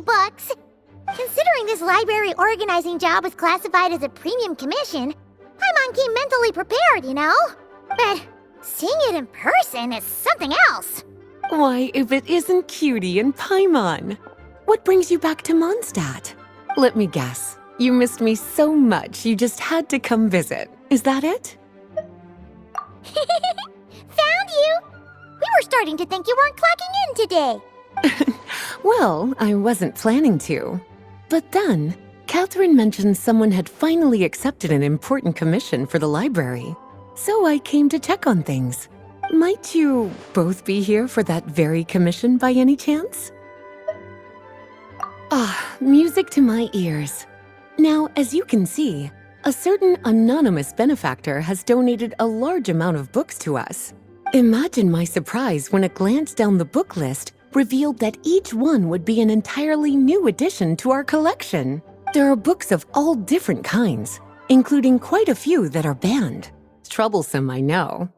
books. Considering this library organizing job was classified as a premium commission, Paimon came mentally prepared, you know? But seeing it in person is something else. Why, if it isn't Cutie and Paimon? What brings you back to Mondstadt? Let me guess. You missed me so much you just had to come visit. Is that it? Found you! We were starting to think you weren't clocking in today. Well, I wasn't planning to. But then, Catherine mentioned someone had finally accepted an important commission for the library. So I came to check on things. Might you both be here for that very commission by any chance? Ah, music to my ears. Now, as you can see, a certain anonymous benefactor has donated a large amount of books to us. Imagine my surprise when a glance down the book list revealed that each one would be an entirely new addition to our collection. There are books of all different kinds, including quite a few that are banned. Troublesome, I know.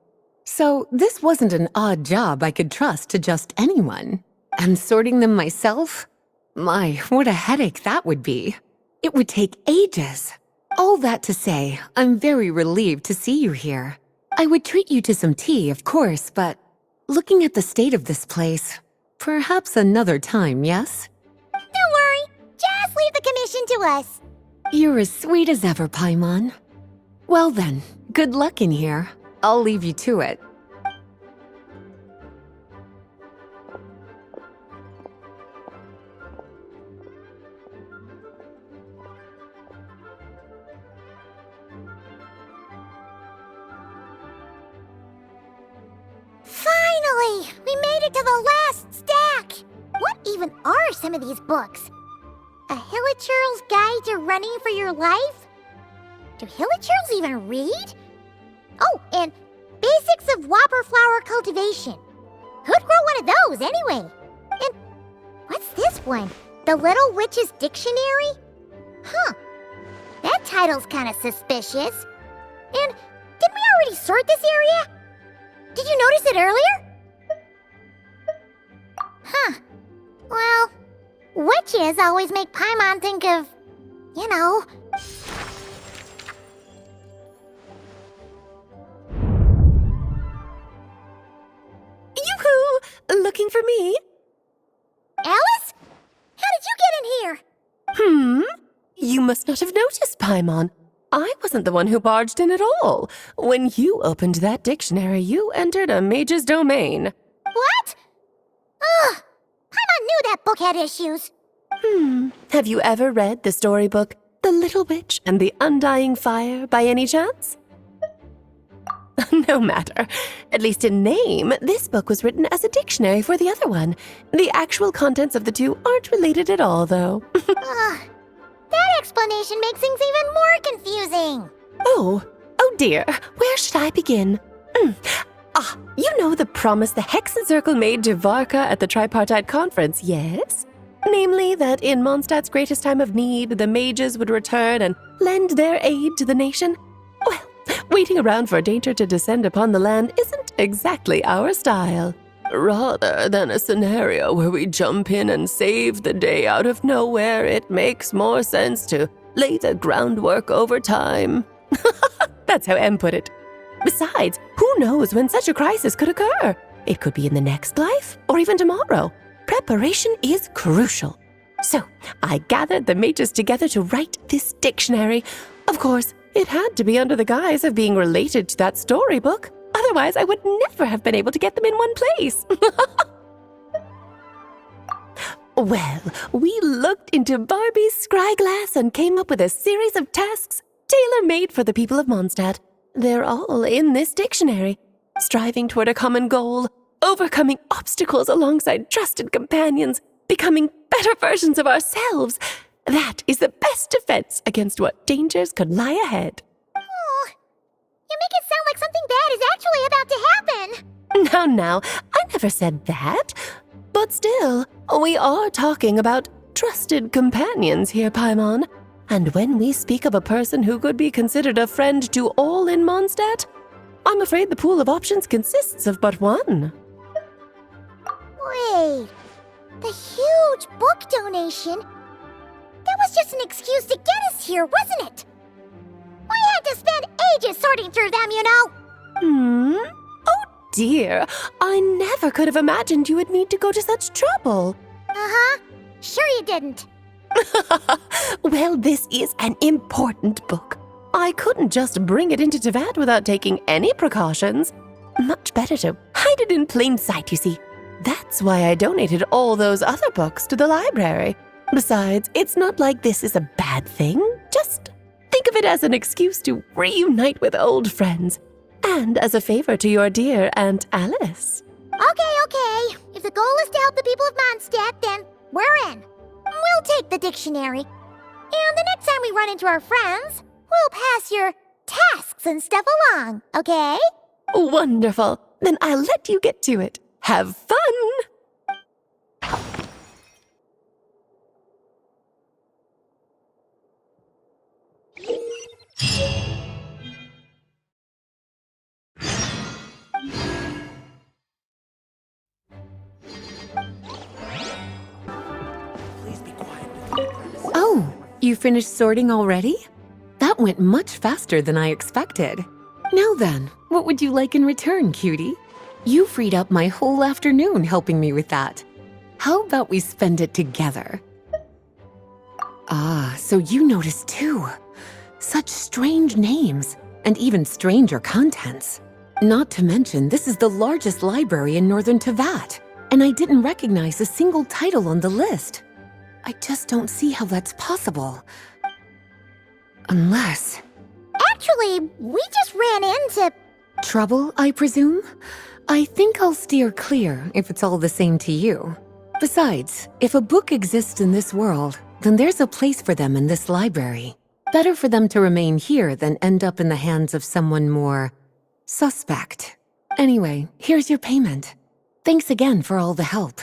So this wasn't an odd job I could trust to just anyone. And sorting them myself? My, what a headache that would be. It would take ages. All that to say, I'm very relieved to see you here. I would treat you to some tea, of course, but looking at the state of this place, perhaps another time, yes? Don't worry, just leave the commission to us. You're as sweet as ever, Paimon. Well then, good luck in here. I'll leave you to it. Finally! We made it to the last stack! What even are some of these books? A Hilichurl's Guide to Running for Your Life? Do Hilichurls even read? Oh, and Basics of Whopper Flower Cultivation. Who'd grow one of those, anyway? And what's this one? The Little Witch's Dictionary? Huh. That title's kinda suspicious. And didn't we already sort this area? Did you notice it earlier? Huh. Well, witches always make Paimon think of, you know... Yoo-hoo! Looking for me? Alice? How did you get in here? You must not have noticed, Paimon. I wasn't the one who barged in at all. When you opened that dictionary, you entered a mage's domain. What? Ugh! Paimon knew that book had issues. Have you ever read the storybook The Little Witch and the Undying Fire by any chance? No matter. At least in name, this book was written as a dictionary for the other one. The actual contents of the two aren't related at all, though. Ugh. That explanation makes things even more confusing. Oh dear. Where should I begin? You know the promise the Hexen Circle made to Varka at the Tripartite Conference, yes? Namely, that in Mondstadt's greatest time of need, the mages would return and lend their aid to the nation? Well, waiting around for danger to descend upon the land isn't exactly our style. Rather than a scenario where we jump in and save the day out of nowhere, it makes more sense to lay the groundwork over time. That's how Em put it. Besides, who knows when such a crisis could occur? It could be in the next life, or even tomorrow. Preparation is crucial. So, I gathered the mages together to write this dictionary. Of course, it had to be under the guise of being related to that storybook. Otherwise, I would never have been able to get them in one place. Well, we looked into Barbie's scryglass and came up with a series of tasks tailor-made for the people of Mondstadt. They're all in this dictionary. Striving toward a common goal, overcoming obstacles alongside trusted companions, becoming better versions of ourselves. That is the best defense against what dangers could lie ahead. Oh, you make it sound like something bad is actually about to happen. Now, I never said that. But still, we are talking about trusted companions here, Paimon. And when we speak of a person who could be considered a friend to all in Mondstadt, I'm afraid the pool of options consists of but one. Wait, The huge book donation? That was just an excuse to get us here, wasn't it? We had to spend ages sorting through them, you know. Oh dear, I never could have imagined you would need to go to such trouble. Uh-huh. Sure you didn't. Well, this is an important book. I couldn't just bring it into Tevat without taking any precautions. Much better to hide it in plain sight, you see. That's why I donated all those other books to the library. Besides, it's not like this is a bad thing. Just think of it as an excuse to reunite with old friends. And as a favor to your dear Aunt Alice. Okay. If the goal is to help the people of Mondstadt, then we're in. We'll take the dictionary. And the next time we run into our friends, we'll pass your tasks and stuff along, okay? Wonderful. Then I'll let you get to it. Have fun! Oh, you finished sorting already? That went much faster than I expected. Now then, what would you like in return, cutie? You freed up my whole afternoon helping me with that. How about we spend it together? Ah, so you noticed too. Such strange names, and even stranger contents. Not to mention, this is the largest library in Northern Tevat, and I didn't recognize a single title on the list. I just don't see how that's possible. Unless... Actually, we just ran into... Trouble, I presume? I think I'll steer clear if it's all the same to you. Besides, if a book exists in this world, then there's a place for them in this library. Better for them to remain here than end up in the hands of someone more... suspect. Anyway, here's your payment. Thanks again for all the help.